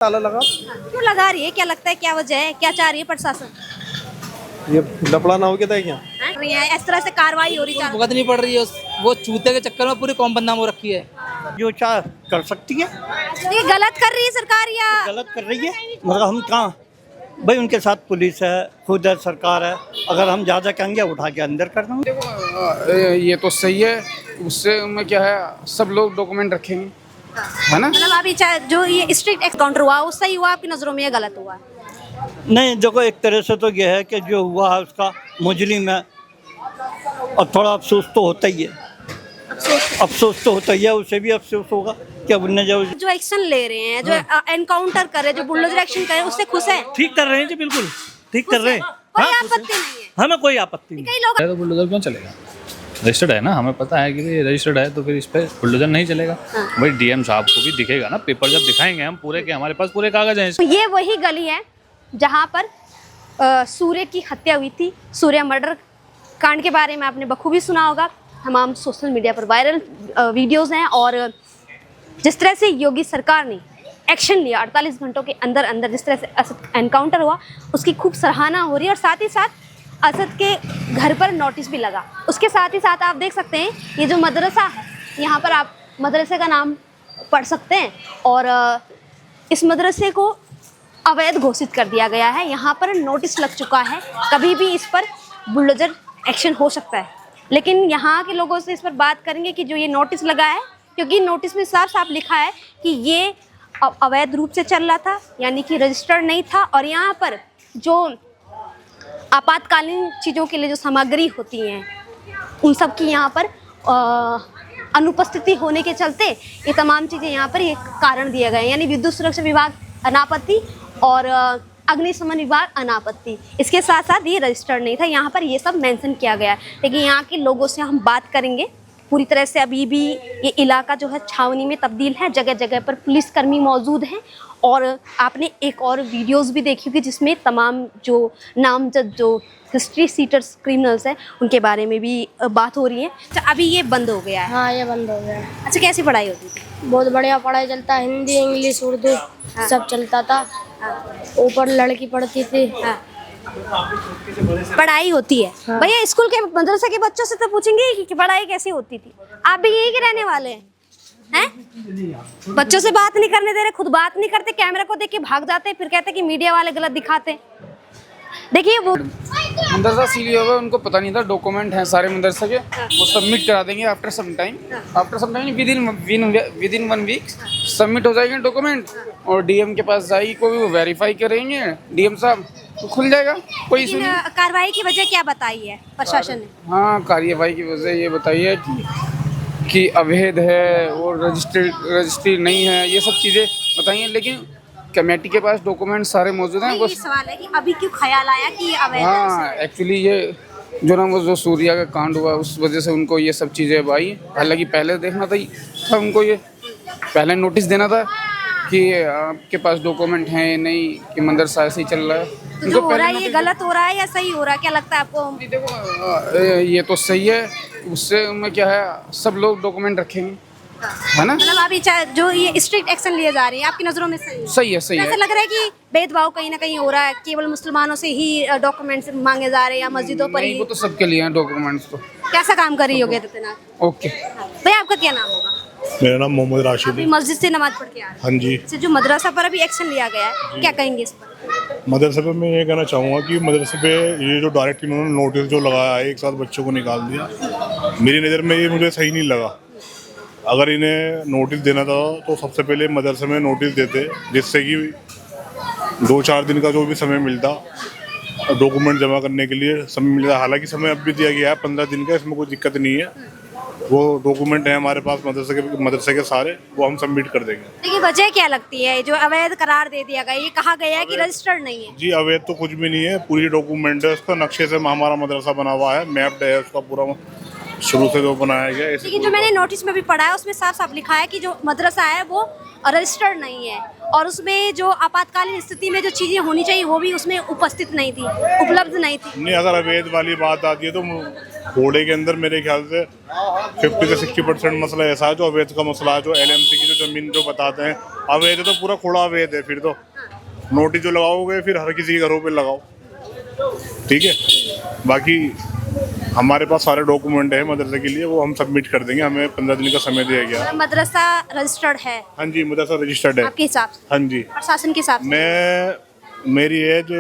ताला लगा। क्यों लगा रही है, क्या लगता है, क्या वजह है, क्या चाह रही है प्रशासन? ये लफड़ा ना हो गया था क्या? इस तरह से कार्रवाई हो रही है। भुगत नहीं पड़ रही है वो चूते के चक्कर में पूरी कौम बदनाम हो रखी है। जो चाह कर सकती है। ये गलत कर रही है सरकार या गलत कर रही है मतलब हम कहाँ भाई, उनके साथ पुलिस है, खुद है, सरकार है। अगर हम ज़्यादा कहेंगे उठा के अंदर कर देंगे। ये तो सही है, उससे में क्या है, सब लोग डॉक्यूमेंट रखेंगे, है ना। मतलब अभी जो ये स्ट्रिक्ट एनकाउंटर हुआ वो सही हुआ आपकी नजरों में या गलत हुआ? नहीं देखो, एक तरह से तो यह है कि जो हुआ है उसका मुजरिम है और थोड़ा अफसोस तो होता ही है। अफसोस तो होता ही है, उसे भी अफसोस होगा कि अब उन्हें जो एक्शन ले रहे हैं, जो एनकाउंटर कर रहे हैं, जो बुलडोजर एक्शन कर रहे हैं, उससे खुश है? ठीक कर रहे हैं जी, बिल्कुल ठीक कर रहे हैं। कोई आपत्ति नहीं है? हमें कोई आपत्ति नहीं। कई लोग तो बुलडोजर क्यों चलेगा? रजिस्टर्ड है ना, हमें पता है कि ये रजिस्टर्ड है, तो फिर इस पर बुलडोजर नहीं चलेगा। भाई डीएम साहब को भी दिखेगा ना, पेपर जब दिखाएंगे हम पूरे के, हमारे पास पूरे कागज हैं। ये वही गली है जहाँ पर सूर्य की हत्या हुई थी। सूर्य मर्डर कांड के बारे में आपने बखूबी सुना होगा, तमाम सोशल मीडिया पर वायरल वीडियोस हैं। और जिस तरह से योगी सरकार ने एक्शन लिया 48 घंटों के अंदर अंदर, जिस तरह से असद एनकाउंटर हुआ, उसकी खूब सराहना हो रही है। और साथ ही साथ असद के घर पर नोटिस भी लगा। उसके साथ ही साथ आप देख सकते हैं ये जो मदरसा है, यहाँ पर आप मदरसे का नाम पढ़ सकते हैं। और इस मदरसे को अवैध घोषित कर दिया गया है। यहाँ पर नोटिस लग चुका है, कभी भी इस पर बुलडोजर एक्शन हो सकता है। लेकिन यहाँ के लोगों से इस पर बात करेंगे कि जो ये नोटिस लगा है, क्योंकि नोटिस में साफ साफ लिखा है कि ये अवैध रूप से चल रहा था, यानी कि रजिस्टर्ड नहीं था। और यहाँ पर जो आपातकालीन चीज़ों के लिए जो सामग्री होती हैं, उन सब की यहाँ पर अनुपस्थिति होने के चलते ये तमाम चीज़ें यहाँ पर ये कारण दिए गए हैं। यानी विद्युत सुरक्षा विभाग अनापत्ति और अग्निशमन विभाग अनापत्ति, इसके साथ साथ ये रजिस्टर्ड नहीं था। यहाँ पर ये सब मेंशन किया गया है। लेकिन यहाँ के लोगों से हम बात करेंगे। पूरी तरह से अभी भी ये इलाका जो है छावनी में तब्दील है, जगह जगह पर पुलिसकर्मी मौजूद हैं। और आपने एक और वीडियोस भी देखी होगी जिसमें तमाम जो नामजद जो हिस्ट्री सीटर्स क्रिमिनल्स हैं उनके बारे में भी बात हो रही है। तो अभी ये बंद हो गया है? हाँ, ये बंद हो गया है। अच्छा, कैसी पढ़ाई होती थी? बहुत बढ़िया पढ़ाई चलता, हिंदी इंग्लिश उर्दू सब चलता था। ऊपर लड़की पढ़ती थी। पढ़ाई होती है। भैया स्कूल के मदरसे के बच्चों से तो पूछेंगे कि पढ़ाई कैसी होती थी। आप भी यही के रहने वाले हैं? बच्चों से बात नहीं करने दे रहे, खुद बात नहीं करते, कैमरा को देख के भाग जाते, फिर कहते कि मीडिया वाले गलत दिखाते। देखिए वो मदरसा सील होगा, उनको पता नहीं था डॉक्यूमेंट हैं सारे मदरसा के, वो सबमिट करा देंगे after some time within 1 week submit हो जाएंगे डॉक्यूमेंट। और डीएम के पास जाएगी, कोई वो वेरीफाई करेंगे डीएम साहब, तो खुल जाएगा, कोई इशू नहीं। कार्रवाई की वजह क्या बताई है प्रशासन ने? हाँ, कार्यवाही की वजह ये बताई है कि अवैध है और रजिस्ट्री नहीं है, ये सब चीज़ें बताई हैं। लेकिन कमेटी के पास डॉक्यूमेंट सारे मौजूद हैं। बस सवाल है कि अभी क्यों ख्याल आया कि ये अवैध है? हाँ, एक्चुअली ये जो ना वो जो सूर्या का कांड हुआ उस वजह से उनको ये सब चीज़ें आई। हालांकि पहले देखना था उनको, ये पहले नोटिस देना था कि आपके पास डॉक्यूमेंट हैं नहीं, कि मदरसा ऐसे ही चल रहा है। जो हो रहा है ये गलत हो रहा है या सही हो रहा है, क्या लगता है आपको? देखो, ये तो सही है, उससे में क्या है, सब लोग डॉक्यूमेंट रखेंगे, है ना। मतलब अभी जो ये स्ट्रिक्ट एक्शन लिए जा रहे हैं आपकी नजरों में सही है? सही है। ऐसा लग रहा है कि भेदभाव कहीं ना कहीं हो रहा है, केवल मुसलमानों से ही डॉक्यूमेंट्स मांगे जा रहे हैं या मस्जिदों पर ही? वो तो सबके लिए हैं डॉक्यूमेंट्स तो। कैसा काम कर रही होगी आदित्यनाथ? ओके, भैया आपका क्या नाम होगा? मेरा नाम मोहम्मद राशिद अभी है। मस्जिद से नमाज पढ़ के आ रहे हैं। हाँ जी। तो जो मदरसा पर अभी एक्शन लिया गया है, क्या कहेंगे इस पर? मदरसे पे मैं ये कहना चाहूँगा कि मदरसे पे ये जो डायरेक्ट इन्होंने नोटिस जो लगाया है, एक साथ बच्चों को निकाल दिया, मेरी नज़र में ये मुझे सही नहीं लगा। अगर इन्हें नोटिस देना था तो सबसे पहले मदरसे में नोटिस देते, जिससे कि 2-4 दिन का जो भी समय मिलता डॉक्यूमेंट जमा करने के लिए समय मिलता। हालांकि समय अब भी दिया गया है 15 दिन का, इसमें कोई दिक्कत नहीं है। वो डॉक्यूमेंट है हमारे पास मदरसे के सारे, वो हम सबमिट कर देंगे। देखिए वजह क्या लगती है जो अवैध करार दे दिया गया? ये कहा गया है कि रजिस्टर्ड नहीं है। जी, अवैध तो कुछ भी नहीं है, पूरी डॉक्यूमेंट है उसका, नक्शे से हमारा मदरसा बना हुआ है, मैप्ड है उसका पूरा, शुरू से जो बनाया गया है। लेकिन जो मैंने नोटिस में भी पढ़ा है उसमें साफ साफ लिखा है कि जो मदरसा है वो रजिस्टर्ड नहीं है, और उसमें जो आपातकालीन स्थिति में जो चीज़ें होनी चाहिए वो भी उसमें उपस्थित नहीं थी, उपलब्ध नहीं थी। नहीं, अगर अवैध वाली बात आती है तो घोड़े के अंदर मेरे ख्याल से 50 से 60% मसला ऐसा है जो अवैध का मसला है, जो LMC की जो जमीन जो बताते हैं अवैध है, तो पूरा खोड़ा अवैध है। फिर तो नोटिस जो लगाओगे फिर हर किसी के घरों पे लगाओ, ठीक है। बाकी हमारे पास सारे डॉक्यूमेंट है मदरसे के लिए, वो हम सबमिट कर देंगे। हमें 15 दिन का समय दिया गया है। मदरसा रजिस्टर्ड है हाँ जी, मदरसा रजिस्टर्ड है आपके हिसाब से, हाँ जी। प्रशासन के हिसाब से? मेरी एज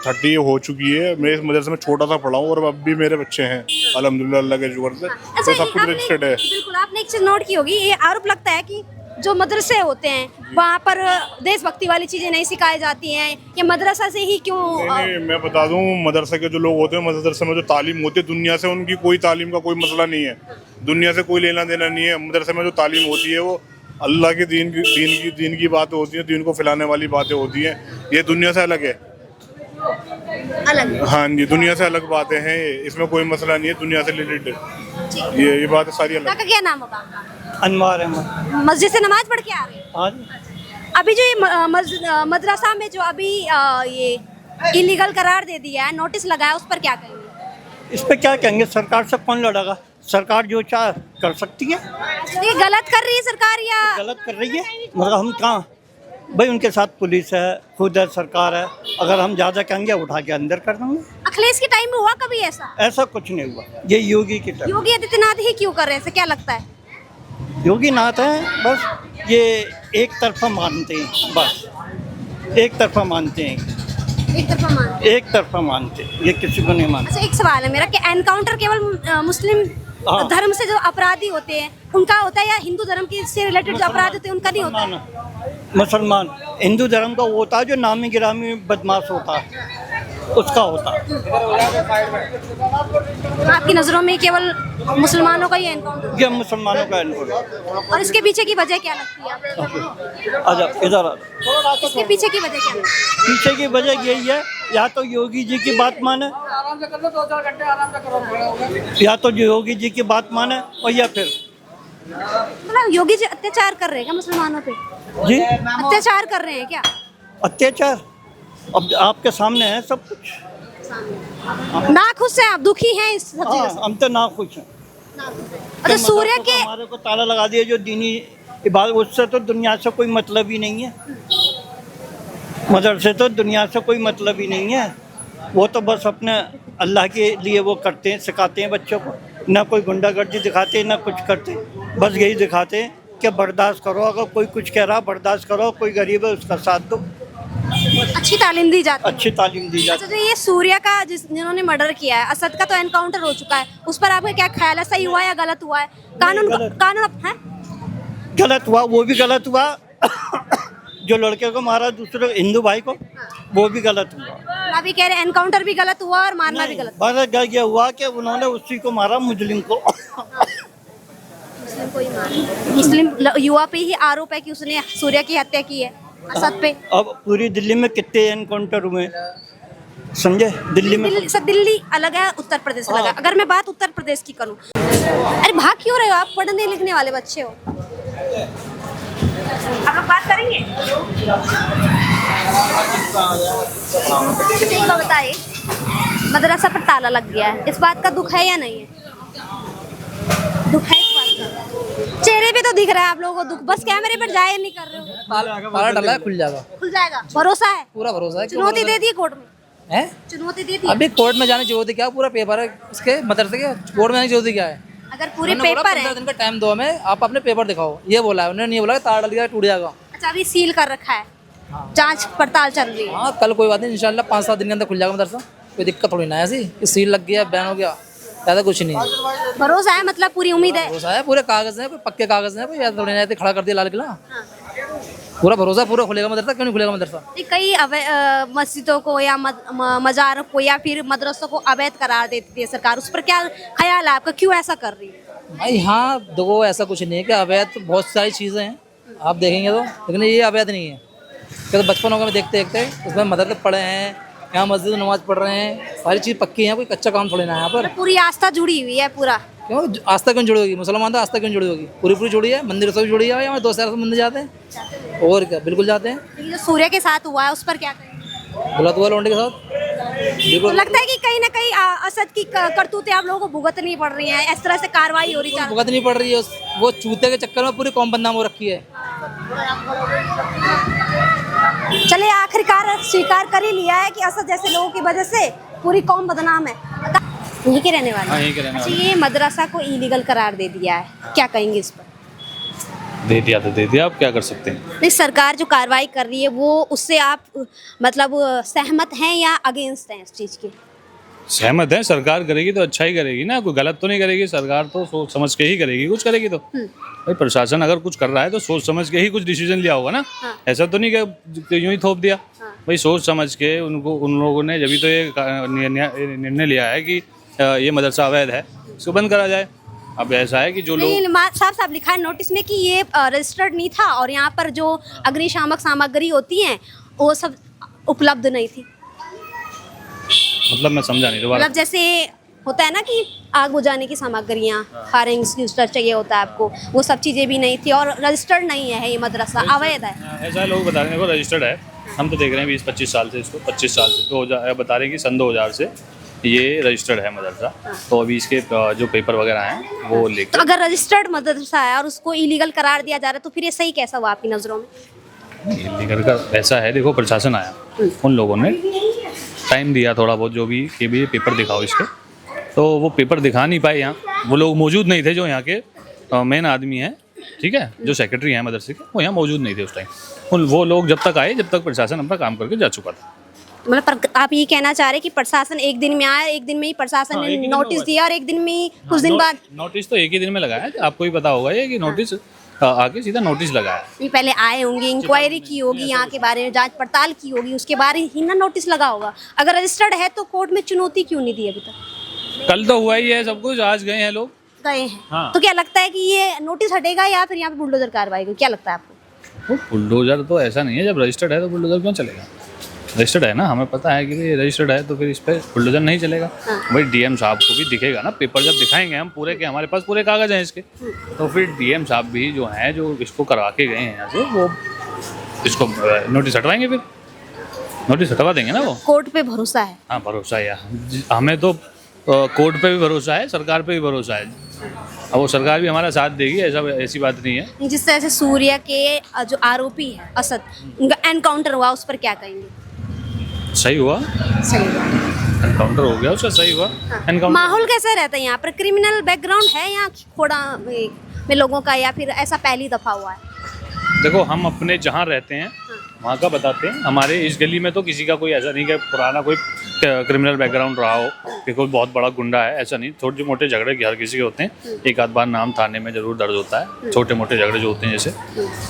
30 हो चुकी है। मैं इस मदरसे में छोटा सा पढ़ा हूँ और अब भी मेरे बच्चे हैं अल्हम्दुलिल्लाह अल्लाह के शुक्र से, तो सब कुछ रजिस्टर्ड है। बिल्कुल, आपने एक चीज नोट की होगी, ये आरोप लगता है कि जो मदरसे होते हैं वहाँ पर देशभक्ति वाली चीजें नहीं सिखाई जाती हैं, ये मदरसा से ही क्यों? नहीं, मैं बता दूं, मदरसे के जो लोग होते हैं, मदरसे में जो तालीम होती है, दुनिया से उनकी कोई तालीम का कोई मसला नहीं है, दुनिया से कोई लेना देना नहीं है। मदरसे में जो तालीम होती है वो अल्लाह के दीन की बातें होती हैं, दीन को फैलाने वाली बातें होती हैं। ये दुनिया से अलग है, अलग। हाँ जी, दुनिया से अलग बातें हैं, इसमें कोई मसला नहीं है, दुनिया से रिलेटेड ये बातें सारी अलग। काका क्या नाम होगा आपका? अनवार अहमद। मस्जिद से नमाज पढ़ के आ रहे हैं? हाँ जी। अभी जो ये मदरसा में जो अभी ये इलीगल करार दे दिया है, नोटिस लगाया, उस पर क्या कहेंगे? इस पर क्या कहेंगे, सरकार से कौन लड़ेगा? सरकार जो चाहे कर सकती है। ये गलत कर रही है सरकार या गलत कर रही है? मतलब हम कहाँ भाई, उनके साथ पुलिस है, खुद है, सरकार है। अगर हम ज़्यादा कहेंगे उठा के अंदर कर देंगे। अखिलेश के टाइम में हुआ कभी ऐसा? ऐसा कुछ नहीं हुआ, ये योगी के टाइम। योगी आदित्यनाथ ही क्यों कर रहे हैं, ऐसा क्या लगता है? योगी नाथ है, बस ये एक तरफा मानते हैं, बस एक तरफा मानते हैं, एक तरफा मानते हैं, ये किसी को नहीं मानते। अच्छा, एक सवाल है मेरा कि एनकाउंटर केवल मुस्लिम धर्म से जो अपराधी होते हैं उनका होता है, या हिंदू धर्म के से रिलेटेड जो अपराध होते हैं उनका नहीं होता है? मुसलमान हिंदू धर्म का वो होता है जो नामी गिरामी बदमाश होता है, उसका होता है। आपकी नज़रों में केवल मुसलमानों का ही एनकाउंटर? ये मुसलमानों का एनकाउंटर। और इसके पीछे की वजह क्या लगती है आपको? आजा इधर आ। इसके पीछे की वजह क्या लगती है? पीछे की वजह यही है, या तो योगी जी की बात माने, या तो योगी जी की बात माने, और या फिर मतलब योगी जी अत्याचार कर रहे हैं क्या मुसलमानों पे? जी अत्याचार कर रहे हैं क्या? अत्याचार अब आपके सामने है सब कुछ। ना खुश हैं आप, दुखी हैं इस सब चीज़ों से? हम तो ना खुश हैं। अच्छा, सूर्य के हमारे को ताला लगा दिया जो दीनी इबादत, उससे तो दुनिया से कोई मतलब ही नहीं है। मदरसे तो दुनिया से कोई मतलब ही नहीं है, वो तो बस अपने अल्लाह के लिए वो करते हैं, सिखाते हैं बच्चों को। ना कोई गुंडागर्दी दिखाते, ना कुछ करते, बस यही दिखाते हैं कि बर्दाश्त करो, अगर कोई कुछ कह रहा बर्दाश्त करो, कोई गरीब है उसका साथ दो। अच्छी तालीम दी जाती है। अच्छी तालीम दी जाती अच्छा, तो ये सूर्य का जिन्होंने मर्डर किया है, असद का तो एनकाउंटर हो चुका है, उस पर आपका क्या ख्याल है, सही हुआ या गलत हुआ है? कानून है? गलत हुआ, वो भी गलत हुआ। जो लड़के को मारा दूसरे हिंदू भाई को, वो भी गलत हुआ। अभी कह रहे एनकाउंटर भी गलत हुआ और मारना भी गलत। बस ये हुआ कि उन्होंने उसी को मारा, मुस्लिम को। मुस्लिम को ही मारा। मुस्लिम युवा पे ही आरोप है कि उसने सूर्य की हत्या की है, असद पे। अब पूरी दिल्ली में कितने एनकाउंटर हुए समझे? दिल्ली में दिल्ली अलग है, उत्तर प्रदेश अलग है। अगर मैं बात उत्तर प्रदेश की करूं, अरे भाग क्यों रहे हो आप? पढ़ने लिखने वाले बच्चे हो, आप लोग बात करेंगे? बताइए, मदरसा पर ताला लग गया है, इस बात का दुख है या नहीं है? दुख है इस बात का? चेहरे पे तो दिख रहा है आप लोगों को दुख, बस कैमरे पर जाहिर नहीं कर रहे हो। ताला डला है, खुल जाएगा। खुल जाएगा, भरोसा है? पूरा भरोसा है। चुनौती दे दी कोर्ट में? है चुनौती दे दी? अभी कोर्ट में जाने की जरूरत है क्या? पूरा पेपर है इसके मदरसे के, कोर्ट में जाने की जरूरत क्या है? अगर पूरे पेपर है, 15 दिन का टाइम दो हमें, आप अपने पेपर दिखाओ, ये बोला है उन्होंने, नहीं बोला ताला डल गया टूट जाएगा। अच्छा, अभी सील कर रखा है, जांच पड़ताल चल रही है। हाँ, कल कोई बात नहीं, इंशाल्लाह 5-7 दिन के अंदर खुल जाएगा मदरसा, कोई दिक्कत थोड़ी ना है ऐसी कि सील लग गया, बैन हो गया, ज़्यादा कुछ नहीं है। भरोसा है, मतलब पूरी उम्मीद है? भरोसा है, पूरे कागज हैं, पक्के कागज हैं, कोई ऐसा थोड़ी ना है खड़ा कर दिया लाल किला। पूरा भरोसा, पूरा खुलेगा मदरसा, क्यों नहीं खुलेगा मदरसा? कई मस्जिदों को या मज़ारों को या फिर मदरसों को अवैध करार देती है सरकार, उस पर क्या ख्याल है आपका, क्यों ऐसा कर रही है? भाई हाँ, देखो ऐसा कुछ नहीं है कि अवैध, तो बहुत सारी चीज़ें हैं आप देखेंगे तो, लेकिन ये अवैध नहीं है। तो बचपन होगा में देखते देखते उसमें मदरसे पढ़े हैं, यहाँ मस्जिद में नमाज पढ़ रहे हैं, सारी चीज़ पक्की है, कोई कच्चा काम थोड़ी ना है यहाँ पर। पूरी आस्था जुड़ी हुई है पूरा। क्यों आस्था क्यों जुड़ी होगी? मुसलमान तो आस्था क्यों जुड़ी होगी? पूरी जुड़ी है, मंदिर से भी जुड़ी है, हमारे 2 शहर से मंदिर जाते हैं, और क्या बिल्कुल जाते हैं। जो सूर्य के साथ हुआ है उस पर क्या कहेंगे? गलत हुआ लौंडे के साथ। तो लगता है कि कहीं ना कहीं असद की करतूतें आप लोगों को भुगतनी पड़ रही हैं, इस तरह से कार्रवाई हो रही है। भुगत नहीं पड़ रही है, वो चूते के चक्कर में पूरी कौम बदनाम हो रखी है। चलिए आखिरकार स्वीकार कर ही लिया है कि असद जैसे लोगों की वजह से पूरी कौम बदनाम है। यहीं के रहने वाले? हाँ, यहीं के रहने अच्छा, ये मदरसा को इलीगल करार दे दिया है, क्या कहेंगे इस पर? दे दिया तो दे दिया, आप क्या कर सकते हैं। नहीं, सरकार जो कार्रवाई कर रही है वो उससे आप मतलब सहमत हैं या अगेंस्ट हैं इस चीज़ के? सहमत है, सरकार करेगी तो अच्छा ही करेगी ना, कोई गलत तो नहीं करेगी। सरकार तो सोच समझ के ही करेगी, कुछ करेगी तो भाई प्रशासन अगर कुछ कर रहा है तो सोच समझ के ही कुछ डिसीजन लिया होगा ना। ऐसा तो नहीं कि यूं ही थोप दिया। भाई सोच समझ के उन लोगों ने जब तो ये निर्णय लिया है कि ये मदरसा अवैध है, इसको बंद करा जाए। अब ऐसा है कि जो लोग साफ साफ लिखा है नोटिस में कि ये रजिस्टर्ड नहीं था और यहाँ पर जो अग्निशामक सामग्री होती हैं वो सब उपलब्ध नहीं थी। मतलब मैं समझा नहीं दोबारा। मतलब जैसे होता है ना कि आग बुझाने की सामग्रियाँ, फायर एक्सटिंग्विशर चाहिए होता है आपको, वो सब चीज़ें भी नहीं थी और रजिस्टर्ड नहीं है ये मदरसा, अवैध है। ऐसा लोग बता रहे हैं वो रजिस्टर्ड है, हम तो देख रहे हैं 20-25 साल से इसको, 25 साल से 2000 बता रहे हैं कि सन 2000 से ये रजिस्टर्ड है मदरसा। तो अभी इसके जो पेपर वगैरह हैं वो लेकर, तो अगर रजिस्टर्ड मदरसा है और उसको इलीगल करार दिया जा रहा है तो फिर ये सही कैसा हुआ आपकी नज़रों में? इलीगल का ऐसा है, देखो प्रशासन आया, उन लोगों ने टाइम दिया थोड़ा बहुत, जो भी कि भी पेपर दिखाओ इसके, तो वो पेपर दिखा नहीं पाए। यहाँ वो लोग मौजूद नहीं थे जो यहाँ के मेन आदमी हैं, ठीक है, जो सेक्रेटरी हैं मदरसे के, वो यहाँ मौजूद नहीं थे उस टाइम। वो लोग जब तक आए, जब तक प्रशासन अपना काम करके जा चुका था। मतलब आप ये कहना चाह रहे हैं कि प्रशासन एक दिन में आया, एक दिन में ही प्रशासन ने नोटिस दिया और एक दिन में ही कुछ दिन बाद? नोटिस तो एक ही दिन में लगाया, आपको भी पता होगा ये कि नोटिस आके सीधा नोटिस लगाया। नहीं, पहले आए होंगे, इंक्वायरी की होगी यहाँ के बारे में, जांच पड़ताल की होगी, उसके बारे ही ना नोटिस लगा होगा। अगर रजिस्टर्ड है तो कोर्ट में चुनौती क्यों नहीं दी अभी तक? कल तो हुआ ही है सब कुछ, आज गए हैं लोग, गए हैं। हाँ। तो क्या लगता है कि ये नोटिस हटेगा या फिर यहाँ पे बुलडोजर कार्रवाई होगी, क्या लगता है आपको? बुलडोजर तो ऐसा नहीं है, जब रजिस्टर्ड है तो बुलडोजर क्यों चलेगा? रजिस्टर्ड है ना, हमें पता है कि ये रजिस्टर्ड है, तो फिर इस पर बुलडोजर नहीं चलेगा। भाई डीएम साहब को भी दिखेगा ना, पेपर जब दिखाएंगे हम पूरे के, हमारे पास पूरे कागज हैं इसके, तो फिर डीएम साहब भी जो हैं, जो इसको करवा के गए हैं यहाँ से, वो इसको नोटिस हटवाएंगे, फिर नोटिस हटवा देंगे ना वो। कोर्ट पे भरोसा है? हाँ भरोसा है, हमें तो कोर्ट पे भी भरोसा है, सरकार पे भी भरोसा है। अब वो सरकार भी हमारा साथ देगी, ऐसी बात नहीं है। जिस तरह से सूर्या के जो आरोपी है असद, उनका एनकाउंटर हुआ, उस पर क्या कहेंगे? सही हुआ, सही हुआ, एनकाउंटर हो गया उसका, सही हुआ। एनकाउंटर माहौल कैसा रहता है यहाँ पर? क्रिमिनल बैकग्राउंड है यहाँ खोड़ा में लोगों का, या फिर ऐसा पहली दफा हुआ है? देखो हम अपने जहाँ रहते हैं वहाँ का बताते हैं। हमारे इस गली में तो किसी का कोई ऐसा नहीं कि पुराना कोई क्रिमिनल बैकग्राउंड रहा हो, कि कोई बहुत बड़ा गुंडा है, ऐसा नहीं। छोटे मोटे झगड़े हर किसी के होते हैं, एक आध बार नाम थाने में जरूर दर्ज होता है, छोटे मोटे झगड़े जो होते हैं जैसे,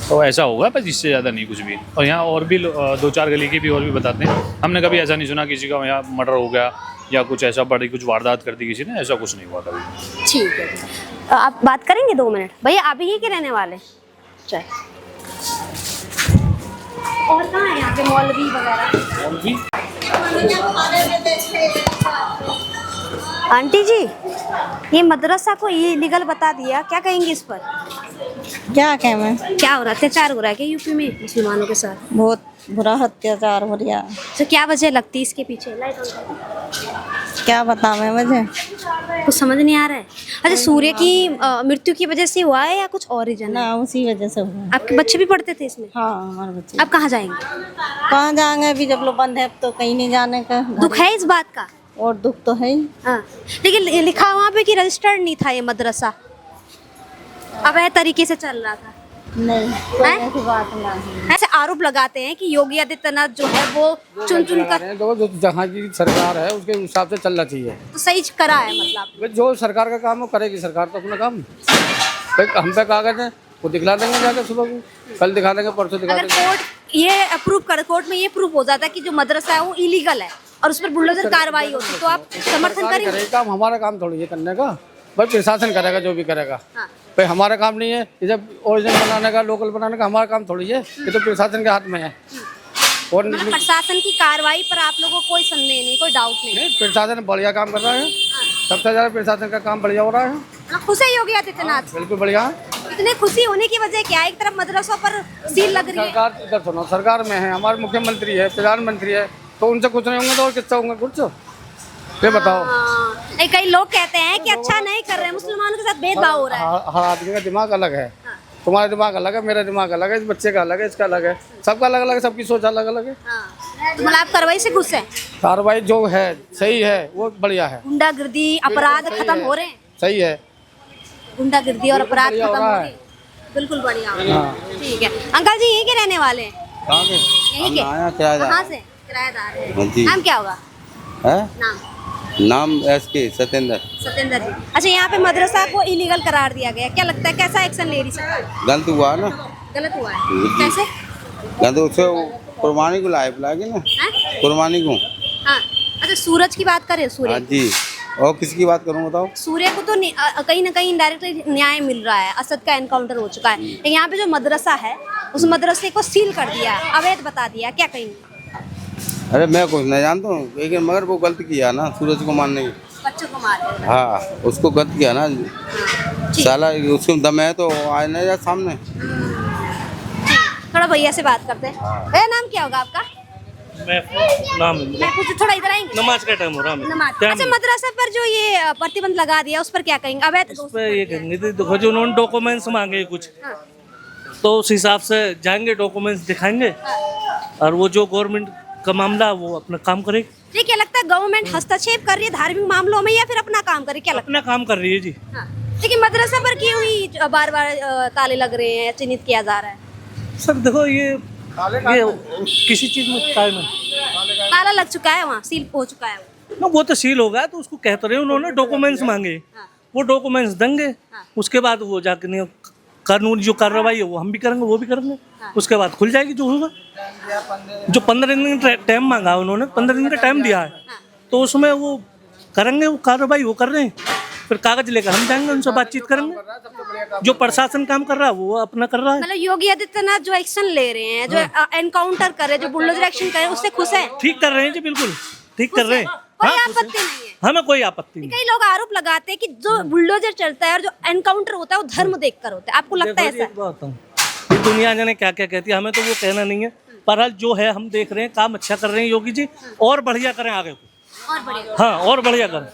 तो ऐसा होगा, पर इससे ज़्यादा नहीं कुछ भी। और यहाँ और भी 2-4 गली की भी और भी बताते हैं, हमने कभी ऐसा नहीं सुना किसी का यहाँ मर्डर हो गया या कुछ ऐसा बड़ी कुछ वारदात कर दी किसी ने, ऐसा कुछ नहीं हुआ कभी। ठीक है, आप बात करेंगे 2 मिनट? भैया आप ही के रहने वाले? चल, और कहाँ है यहाँ पे मौलवी वगैरह? मौलवी आंटी जी, ये मदरसा को ये लीगल बता दिया, क्या कहेंगे इस पर? क्या कहें मैं? क्या हो रहा है, अत्याचार हो रहा है क्या यूपी में मुसलमानों के साथ? बहुत बुरा अत्याचार हो रहा है। तो क्या वजह लगती है इसके पीछे? लाइट ऑन कर। क्या बतावें वजह? कुछ समझ नहीं आ रहा है। अच्छा, सूर्य की मृत्यु की वजह से हुआ है या कुछ और रीजन है? ना, उसी वजह से हुआ। आपके बच्चे भी पढ़ते थे इसमें? हाँ, हमारे बच्चे। अब कहाँ जाएंगे? कहाँ जाएंगे? अभी जब लोग बंद है तो कहीं नहीं जाने का। दुख है इस बात का? और दुख तो है ही। हाँ, लेकिन लिखा वहाँ पे कि रजिस्टर्ड नहीं था ये मदरसा, अवैध तरीके से चल रहा था। नहीं, कोई ऐसी बात नहीं। ऐसे आरोप लगाते हैं कि योगी आदित्यनाथ जो है वो चुन चुन कर, जो जहाँ की सरकार है उसके हिसाब से चलना चाहिए। तो सही करा है मतलब? जो सरकार का काम वो करेगी, सरकार तो अपना काम। भाई हम पे कागज है, वो दिखला देंगे जाके सुबह को, कल दिखा देंगे, परसों दिखा अगर देंगे। कोर्ट ये अप्रूव कर, कोर्ट में ये प्रूफ हो जाता है कि जो मदरसा है वो इलीगल है और उस पर बुलडोजर कार्रवाई होती, तो आप समर्थन करेंगे? काम हमारा काम थोड़ी है करने का, भाई प्रशासन करेगा जो भी करेगा। हाँ। भाई हमारा काम नहीं है, ये जब ओरिजिनल बनाने का, लोकल बनाने का हमारा काम थोड़ी है, ये तो प्रशासन के हाथ में है। और मतलब प्रशासन की कार्रवाई पर आप लोगों को कोई संदेह नहीं, कोई डाउट नहीं? प्रशासन बढ़िया काम कर रहा है, सबसे ज्यादा प्रशासन का काम बढ़िया हो रहा है। खुश है योगी आदित्यनाथ? बिल्कुल बढ़िया। इतने खुशी होने की वजह क्या है? एक तरफ मदरसों पर सील लग रही है। सरकार इधर सुनो, सरकार में है, हमारे मुख्यमंत्री है, प्रधानमंत्री है, तो उनसे कुछ नहीं होंगे तो और किससे होंगे कुछ? ये बताओ। नहीं, कई लोग कहते हैं कि अच्छा नहीं कर रहे हैं, मुसलमानों के साथ भेदभाव हो रहा है। हर आदमी का दिमाग अलग है। तुम्हारा दिमाग अलग है, मेरा दिमाग अलग है, इस बच्चे का अलग है, इसका अलग है, सबका अलग अलग है, सबकी सोच अलग अलग है। तो मतलब आप कार्रवाई से खुश हैं? कार्रवाई जो है सही है, वो बढ़िया है। गुंडागर्दी अपराध खत्म हो रहे हैं? सही है, गुंडागर्दी और अपराध खत्म हो रहे हैं, बिल्कुल बढ़िया हो रहा है। ठीक है अंकल जी, यहीं के रहने वाले हैं? कहाँ के? यहीं के? कहाँ से? किराएदार हैं। नाम क्या होगा? नाम SK सत्येंद्र। सत्येंद्र जी। अच्छा, यहाँ पे मदरसा को इलीगल करार दिया गया, क्या लगता है कैसा एक्शन ले रही सरकार? गलत हुआ ना। गलत हुआ है, कैसे? गलत उससे कुर्बानी को बुलाएगी ना, कुर्बानी को। हाँ, अच्छा सूरज की बात करें, सूर्य। हाँ जी, और किसकी बात करूँ बताओ? सूर्य को तो कहीं ना कहीं इनडायरेक्टली न्याय मिल रहा है, असद का एनकाउंटर हो चुका है। लेकिन यहाँ पे जो मदरसा है उस मदरसे को सील कर दिया, अवैध बता दिया, क्या कहेंगे? अरे मैं कुछ नहीं जानता हूँ, लेकिन मगर वो गलत किया ना, सूरज को मारने की। बच्चों को मार। हाँ, उसको गलत किया ना। साला उसको दम है तो आए ना यार सामने। थोड़ा भैया से बात करते हैं। भैया नाम क्या होगा आपका? मैं कुछ थोड़ा इधर आएंगे। नमाज का टाइम हो रहा है। नमाज। अच्छा, मदरसा पर जो ये प्रतिबंध लगा दिया उस पर क्या कहेंगे? अवैध उस पर ये कहेंगे, देखो जो उन्होंने डॉक्यूमेंट्स मांगे कुछ, तो उस हिसाब से जाएंगे, डॉक्यूमेंट्स दिखाएंगे, और वो जो गवर्नमेंट का मामला वो अपना काम करेगी। जी, क्या लगता है गवर्नमेंट हस्तक्षेप कर रही है धार्मिक मामलों में या फिर अपना काम करे, क्या लगता है? अपना काम कर रही है जी। लेकिन मदरसा पर क्यों ही बार बार ताले लग रहे हैं, चिन्हित किया जा रहा है? सर देखो ये किसी चीज में ताला लग चुका है, वहाँ सील हो चुका है ना, वो तो सील होगा, तो उसको कहते रहे उन्होंने डॉक्यूमेंट्स मांगे, वो डॉक्यूमेंट्स देंगे, उसके बाद वो जाके नहीं कानून जो कार्रवाई है वो हम भी करेंगे, वो भी करेंगे, उसके बाद खुल जाएगी जो होगा। जो 15 दिन का टाइम मांगा उन्होंने, 15 दिन का टाइम दिया है, तो उसमें वो करेंगे, वो कार्रवाई वो कर रहे हैं, फिर कागज लेकर हम जाएंगे, उनसे बातचीत करेंगे। जो प्रशासन काम कर रहा है वो अपना कर रहा है। मतलब योगी आदित्यनाथ जो एक्शन ले रहे हैं, जो एनकाउंटर कर रहे हैं, जो बुलडोजर एक्शन कर रहे हैं, उससे खुश है? ठीक कर रहे हैं जी, बिल्कुल ठीक कर रहे हैं। कोई आपत्ति नहीं है? हमें कोई आपत्ति नहीं। कई लोग आरोप लगाते हैं कि जो बुलडोजर चलता है और जो एनकाउंटर होता है वो धर्म देखकर होता है, आपको लगता है ऐसा? ये दुनिया जाने क्या क्या कहती है, हमें तो वो कहना नहीं है, पर जो है हम देख रहे हैं, काम अच्छा कर रहे हैं योगी जी, और बढ़िया करें आगे को। और बढ़िया। हाँ, और बढ़िया करें।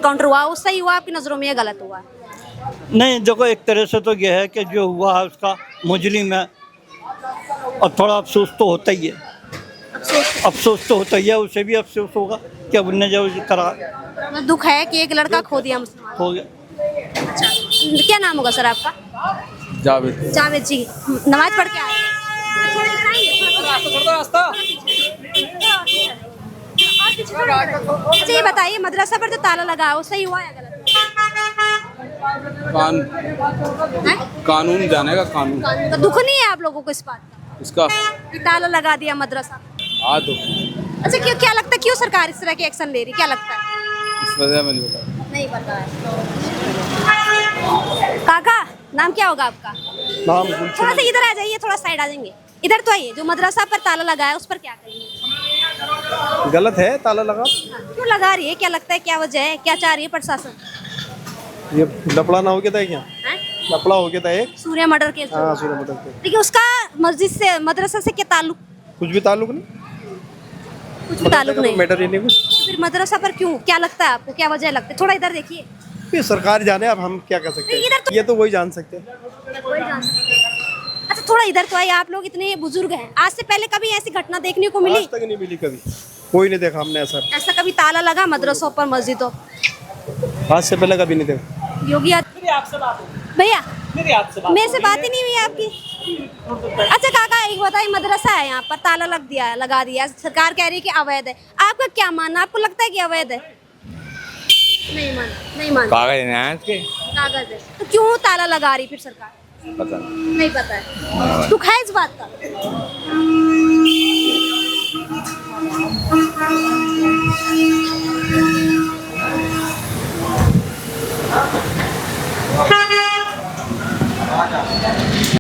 काउंटर हुआ वो सही हुआ आपकी नजरों में या गलत हुआ? नहीं, देखो एक तरह से तो यह है कि जो हुआ है उसका मुजरिम है, और थोड़ा अफसोस तो होता ही है। अफसोस तो होता ही है, उसे भी अफसोस होगा कि अब उनने जो करा। दुख है कि एक लड़का खो दिया मुसलमान। हो गया। अच्छा, क्या नाम होगा सर आपका? जावेद। जावेद जी, नमाज पढ़ के आए? अच्छा, ये बताइए मदरसा पर जो ताला लगा है वो सही हुआ या गलत? कानून जानेगा, कानून। तो दुख नहीं है आप लोगों को इस बात का? इसका कि ताला लगा दिया मदरसा? हाँ तो अच्छा, क्यों, क्या लगता है क्यों सरकार इस तरह के एक्शन ले रही, क्या लगता है? इस वजह में नहीं पता है। काका नाम क्या होगा आपका? नाम थोड़ा सा इधर आ जाइए, थोड़ा साइड आ जाएंगे, इधर तो आइए। जो मदरसा पर ताला लगा है उस पर क्या करेंगे? गलत है ताला लगा। क्यों लगा रही है, क्या लगता है क्या वजह है, क्या चाह रही है प्रशासन? ये लफड़ा ना हो गया था क्या? लफड़ा हो गया था एक सूर्य मर्डर केस। हाँ, सूर्य मर्डर केस। लेकिन उसका मस्जिद से मदरसा से क्या ताल्लुक? कुछ भी ताल्लुक नहीं, कुछ भी ताल्लुक नहीं। मैटर ही नहीं कुछ। तो फिर मदरसा पर क्यों, क्या लगता है आपको, क्या वजह लगता है? थोड़ा इधर देखिए। ये सरकार जाने, अब हम क्या कर सकते हैं, ये तो वही जान सकते हैं। अच्छा, थोड़ा इधर तो आइए, आप लोग इतने बुजुर्ग हैं, आज से पहले कभी ऐसी घटना देखने को मिली? आज तक नहीं मिली, कभी कोई नहीं देखा हमने ऐसा कभी ताला लगा मदरसों पर, मस्जिदों? आज से पहले कभी नहीं देखा। योगी भैया मेरे से बात ही नहीं हुई आपकी। अच्छा काका, एक बताइए, मदरसा है यहाँ पर, ताला लगा दिया, सरकार कह रही है कि अवैध है, आपका क्या मानना, आपको लगता है कि अवैध है? नहीं मान कागज है, तो क्यों ताला लगा रही फिर सरकार? पता नहीं पता है, दुख है इस बात का?